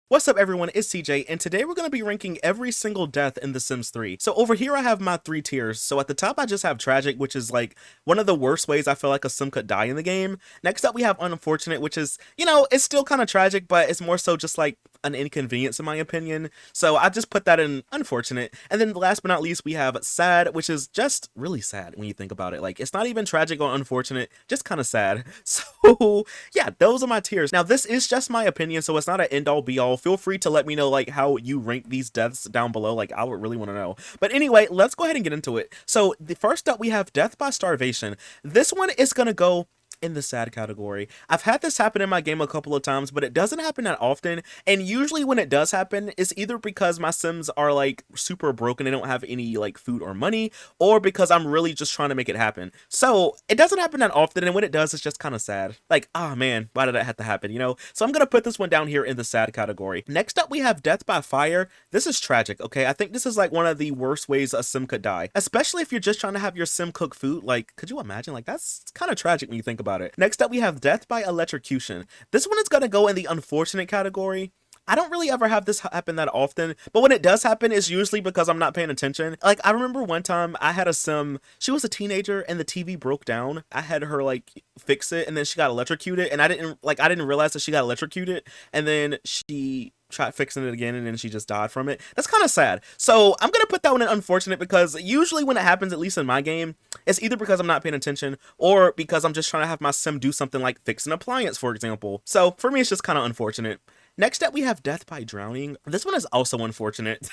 What's up everyone, it's CJ, and today we're going to be ranking every single death in The Sims 3. So over here I have my 3 tiers. So at the top I just have Tragic, which is like one of the worst ways I feel like a Sim could die in the game. Next up we have Unfortunate, which is, it's still kind of tragic, but it's more so just like an inconvenience in my opinion. So I just put that in Unfortunate. And then last but not least we have Sad, which is just really sad when you think about it. Like, it's not even tragic or unfortunate, just kind of sad. So yeah, those are my tiers. Now this is just my opinion, so it's not an end all be all. Feel free to let me know like how you rank these deaths down below. Like, I would really want to know. But anyway, let's go ahead and get into it. So the first up we have Death by Starvation. This one is gonna go in the sad category. I've had this happen in my game a couple of times, but it doesn't happen that often. And usually when it does happen, it's either because my Sims are like super broken, they don't have any like food or money, or because I'm really just trying to make it happen. So it doesn't happen that often, and when it does, it's just kind of sad. Like, oh man, why did that have to happen, So I'm gonna put this one down here in the sad category. Next up, we have Death by Fire. This is tragic, okay? I think this is like one of the worst ways a Sim could die, especially if you're just trying to have your Sim cook food. Like, could you imagine? Like, that's kind of tragic when you think about it. Next up, we have Death by Electrocution. This one is gonna go in the unfortunate category. I don't really ever have this happen that often, but when it does happen, it's usually because I'm not paying attention. Like, I remember one time I had a Sim, she was a teenager and the TV broke down. I had her like fix it and then she got electrocuted, and I didn't realize that she got electrocuted, and then she tried fixing it again and then she just died from it. That's kind of sad. So I'm gonna put that one in unfortunate, because usually when it happens, at least in my game, it's either because I'm not paying attention or because I'm just trying to have my Sim do something like fix an appliance, for example. So for me, it's just kind of unfortunate. Next up, we have Death by Drowning. This one is also unfortunate.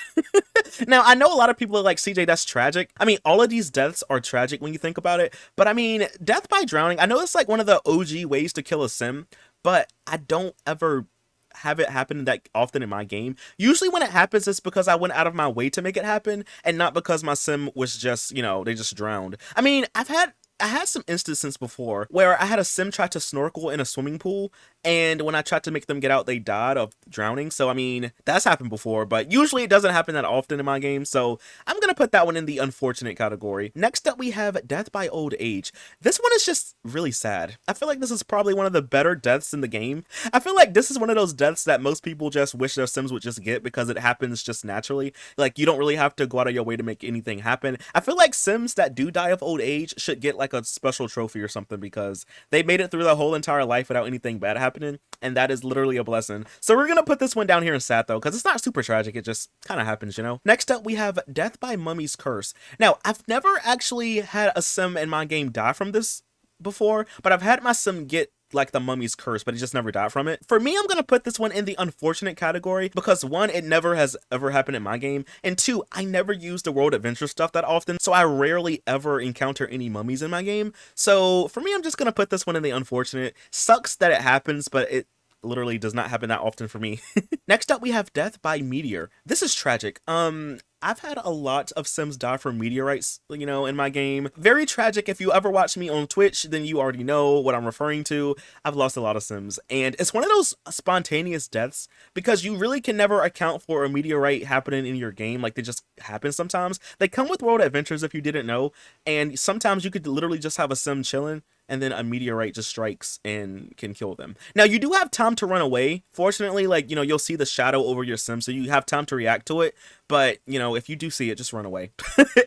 Now, I know a lot of people are like, CJ, that's tragic. I mean, all of these deaths are tragic when you think about it. But I mean, Death by Drowning, I know it's like one of the OG ways to kill a Sim, but I don't ever have it happen that often in my game. Usually when it happens, it's because I went out of my way to make it happen, and not because my Sim was just, they just drowned. I mean, I had some instances before where I had a Sim try to snorkel in a swimming pool, and when I tried to make them get out, they died of drowning. So, I mean, that's happened before, but usually it doesn't happen that often in my game, so I'm gonna put that one in the unfortunate category. Next up, we have Death by Old Age. This one is just really sad. I feel like this is probably one of the better deaths in the game. I feel like this is one of those deaths that most people just wish their Sims would just get, because it happens just naturally. Like, you don't really have to go out of your way to make anything happen. I feel like Sims that do die of old age should get like a special trophy or something, because they made it through their whole entire life without anything bad happening, and that is literally a blessing. So we're gonna put this one down here in sad though, because it's not super tragic, it just kind of happens. Next up, we have Death by Mummy's Curse. Now, I've never actually had a Sim in my game die from this before, but I've had my Sim get like the Mummy's Curse, but he just never died from it. For me, I'm gonna put this one in the unfortunate category, because one, it never has ever happened in my game, and two, I never use the World Adventure stuff that often, so I rarely ever encounter any mummies in my game. So for me, I'm just gonna put this one in the unfortunate. Sucks that it happens, but it literally does not happen that often for me. Next up, we have Death by Meteor. This is tragic. I've had a lot of Sims die from meteorites, in my game. Very tragic. If you ever watch me on Twitch, then you already know what I'm referring to. I've lost a lot of Sims, and it's one of those spontaneous deaths, because you really can never account for a meteorite happening in your game. Like, they just happen sometimes. They come with World Adventures, if you didn't know, and sometimes you could literally just have a Sim chilling, and then a meteorite just strikes and can kill them. Now, you do have time to run away. Fortunately, like, you'll see the shadow over your Sim, so you have time to react to it. But, if you do see it, just run away.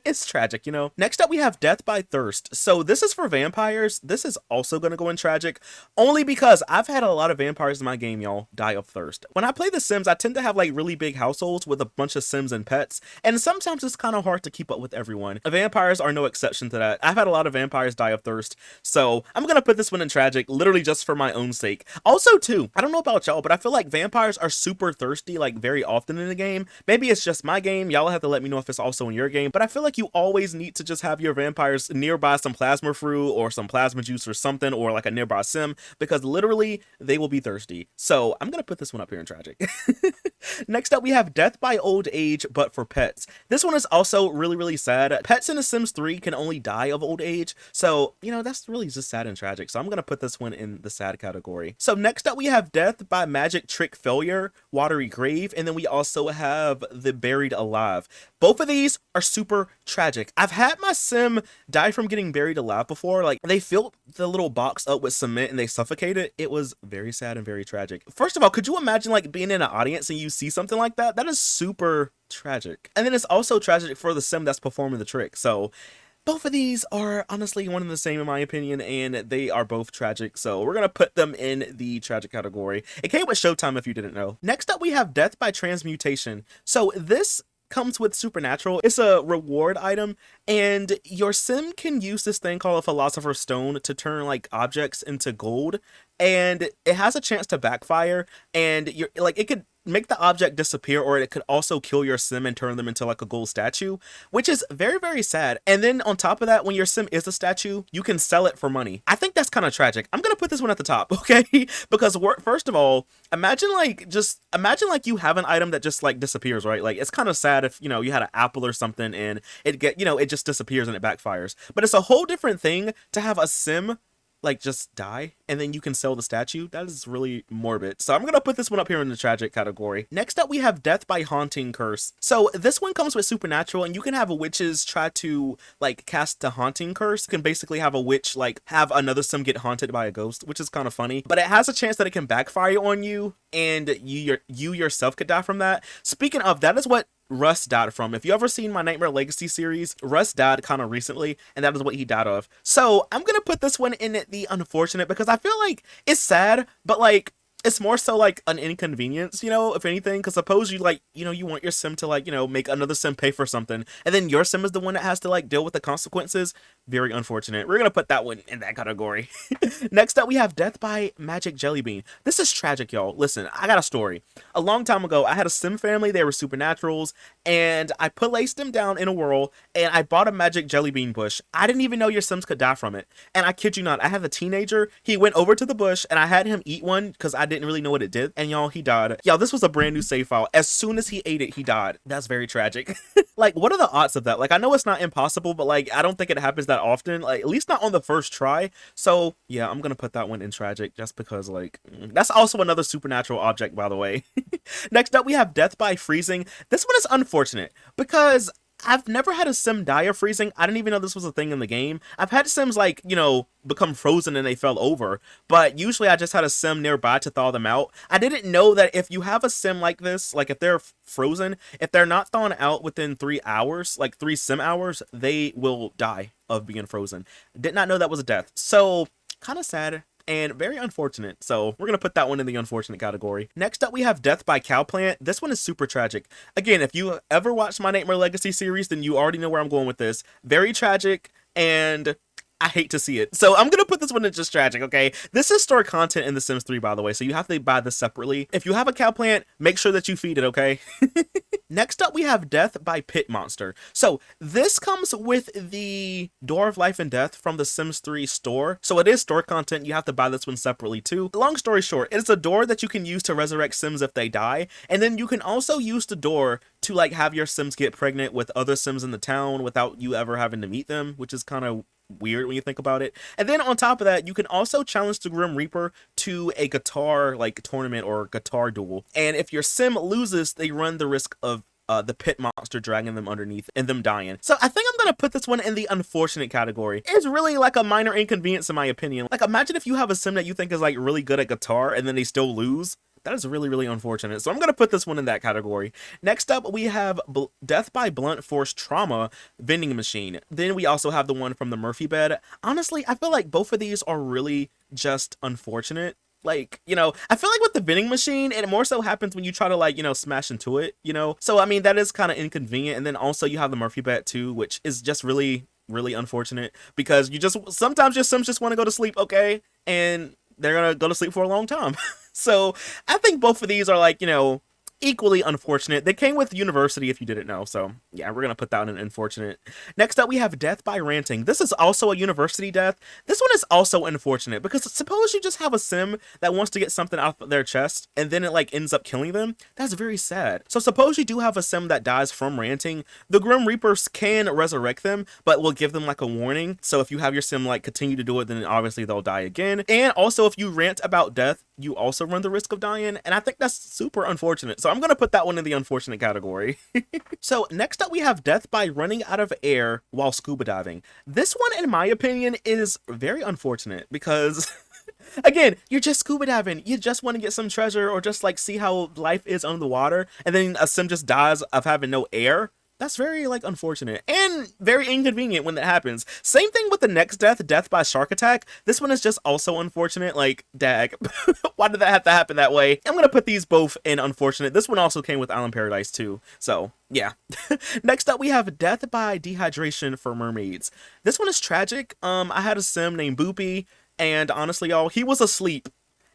It's tragic. Next up, we have Death by Thirst. So this is for vampires. This is also going to go in tragic, only because I've had a lot of vampires in my game, y'all, die of thirst. When I play The Sims, I tend to have like really big households with a bunch of Sims and pets, and sometimes it's kind of hard to keep up with everyone. Vampires are no exception to that. I've had a lot of vampires die of thirst, so I'm going to put this one in tragic, literally just for my own sake. Also, too, I don't know about y'all, but I feel like vampires are super thirsty, like, very often in the game. Maybe it's just my game, y'all have to let me know if it's also in your game, but I feel like you always need to just have your vampires nearby some plasma fruit or some plasma juice or something, or like a nearby Sim, because literally they will be thirsty. So I'm gonna put this one up here in tragic. Next up, we have Death by Old Age, but for pets. This one is also really, really sad. Pets in The Sims 3 can only die of old age, so, you know, that's really just sad and tragic, so I'm gonna put this one in the sad category. So next up, we have Death by Magic Trick Failure, Watery Grave, and then we also have The Buried Alive. Both of these are super tragic. I've had my sim die from getting buried alive before. Like, they filled the little box up with cement and they suffocated. It was very sad and very tragic. First of all, could you imagine like being in an audience and you see something like that? That is super tragic. And then it's also tragic for the sim that's performing the trick. So both of these are honestly one and the same in my opinion, and they are both tragic, so we're gonna put them in the tragic category. It came with Showtime if you didn't know. Next up, we have Death by Transmutation. So this comes with Supernatural. It's a reward item, and your sim can use this thing called a Philosopher's Stone to turn like objects into gold, and it has a chance to backfire, and you're like, it could make the object disappear, or it could also kill your sim and turn them into like a gold statue, which is very, very sad. And then on top of that, when your sim is a statue, you can sell it for money. I think that's kind of tragic. I'm gonna put this one at the top, okay? Because first of all, imagine like you have an item that just like disappears, right? Like, it's kind of sad if, you know, you had an apple or something and it just disappears and it backfires. But it's a whole different thing to have a sim like just die and then you can sell the statue. That is really morbid. So I'm gonna put this one up here in the tragic category. Next up, we have Death by Haunting Curse. So this one comes with Supernatural, and you can have witches try to like cast the haunting curse. You can basically have a witch like have another sim get haunted by a ghost, which is kind of funny, but it has a chance that it can backfire on you and you yourself could die from that. Speaking of, that is what Russ died from. If you ever seen my Nightmare Legacy series, Russ died kind of recently, and that is what he died of. So I'm gonna put this one in the unfortunate, because I feel like it's sad, but like it's more so like an inconvenience, you know, if anything. Because suppose you like, you know, you want your sim to like, you know, make another sim pay for something, and then your sim is the one that has to like deal with the consequences. Very unfortunate. We're gonna put that one in that category. Next up, we have Death by Magic Jelly Bean. This is tragic, y'all. Listen, I got a story. A long time ago, I had a sim family. They were Supernaturals, and I placed them down in a world, and I bought a magic jelly bean bush. I didn't even know your sims could die from it. And I kid you not, I have a teenager. He went over to the bush, and I had him eat one because I didn't really know what it did. And y'all, he died. Y'all, this was a brand new save file. As soon as he ate it, he died. That's very tragic. Like, what are the odds of that? Like, I know it's not impossible, but like, I don't think it happens that often. Like, at least not on the first try. So yeah, I'm gonna put that one in tragic just because like, that's also another supernatural object, by the way. Next up, we have Death by Freezing. This one is unfortunate because I've never had a sim die of freezing. I didn't even know this was a thing in the game. I've had sims like, you know, become frozen and they fell over, but usually I just had a sim nearby to thaw them out. I didn't know that if you have a sim like this, like if they're frozen, if they're not thawing out within 3 hours, like 3 sim hours, they will die of being frozen. Did not know that was a death. So kind of sad and very unfortunate. So we're gonna put that one in the unfortunate category. Next up, we have Death by Cowplant. This one is super tragic. Again, if you ever watched my Nightmare Legacy series, then you already know where I'm going with this. Very tragic, and I hate to see it. So I'm gonna put this one in just tragic, okay? This is store content in The Sims 3, by the way, so you have to buy this separately. If you have a cow plant, make sure that you feed it, okay? Next up, we have Death by Pit Monster. So this comes with the Door of Life and Death from The Sims 3 store. So it is store content. You have to buy this one separately too. Long story short, it's a door that you can use to resurrect sims if they die. And then you can also use the door to like have your sims get pregnant with other sims in the town without you ever having to meet them, which is kind of weird when you think about it. And then on top of that, you can also challenge the Grim Reaper to a guitar like tournament or guitar duel, and if your sim loses, they run the risk of the pit monster dragging them underneath and them dying. So I think I'm gonna put this one in the unfortunate category. It's really like a minor inconvenience in my opinion. Like, imagine if you have a sim that you think is like really good at guitar and then they still lose. That is really, really unfortunate. So I'm going to put this one in that category. Next up, we have Death by Blunt Force Trauma Vending Machine. Then we also have the one from the Murphy Bed. Honestly, I feel like both of these are really just unfortunate. Like, you know, I feel like with the vending machine, it more so happens when you try to like, you know, smash into it, you know? So, I mean, that is kind of inconvenient. And then also you have the Murphy Bed too, which is just really, really unfortunate because sometimes your sims just want to go to sleep, okay? And they're going to go to sleep for a long time. So I think both of these are like, you know, equally unfortunate. They came with University, if you didn't know, so yeah, we're gonna put that in unfortunate. Next up, we have Death by Ranting. This is also a University death. This one is also unfortunate, because suppose you just have a sim that wants to get something out of their chest, and then it like ends up killing them. That's very sad. So suppose you do have a sim that dies from ranting, the Grim Reapers can resurrect them, but will give them like a warning. So if you have your sim like continue to do it, then obviously they'll die again. And also, if you rant about death, you also run the risk of dying, and I think that's super unfortunate. So I'm gonna put that one in the unfortunate category. So next up, we have Death by Running Out of Air while scuba diving. This one, in my opinion, is very unfortunate because again, you're just scuba diving. You just want to get some treasure or just like see how life is under the water, and then a sim just dies of having no air. That's very like unfortunate and very inconvenient when that happens. Same thing with the next death, Death by Shark Attack. This one is just also unfortunate. Like, dag, why did that have to happen that way? I'm gonna put these both in unfortunate. This one also came with Island Paradise too, so yeah. Next up, we have Death by Dehydration for Mermaids. This one is tragic. I had a sim named Boopy, and honestly, y'all, he was asleep,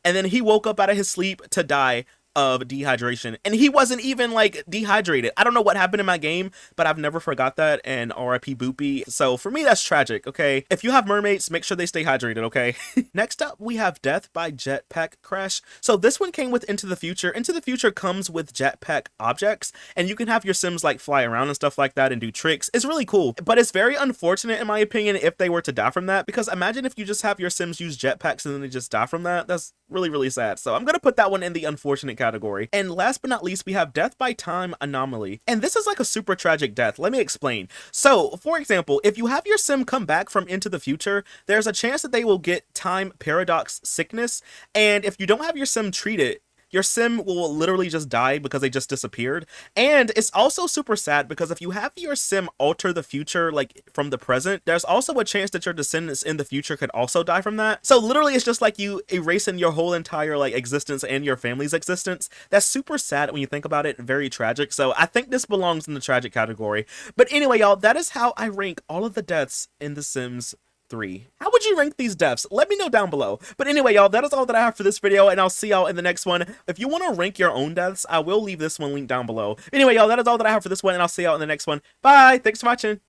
and then he woke up out of his sleep to die of dehydration, and he wasn't even like dehydrated. I don't know what happened in my game, but I've never forgot that, and RIP Boopy. So for me, that's tragic. Okay, if you have mermaids, make sure they stay hydrated. Okay. Next up, we have Death by Jetpack Crash. So this one came with Into the Future. Into the Future comes with jetpack objects, and you can have your sims like fly around and stuff like that and do tricks. It's really cool, but it's very unfortunate in my opinion if they were to die from that, because imagine if you just have your sims use jetpacks and then they just die from that. That's really, really sad. So I'm gonna put that one in the unfortunate category. And last but not least, we have Death by Time Anomaly. And this is like a super tragic death. Let me explain. So, for example, if you have your sim come back from Into the Future, there's a chance that they will get time paradox sickness. And if you don't have your sim treat it, your sim will literally just die because they just disappeared. And it's also super sad because if you have your sim alter the future, like from the present, there's also a chance that your descendants in the future could also die from that. So literally it's just like you erasing your whole entire like existence and your family's existence. That's super sad when you think about it, very tragic. So I think this belongs in the tragic category. But anyway, y'all, that is how I rank all of the deaths in The Sims 3. How would you rank these deaths? Let me know down below. But anyway, y'all, that is all that I have for this video, and I'll see y'all in the next one. If you want to rank your own deaths, I will leave this one linked down below. Anyway, y'all, that is all that I have for this one, and I'll see y'all in the next one. Bye! Thanks for watching!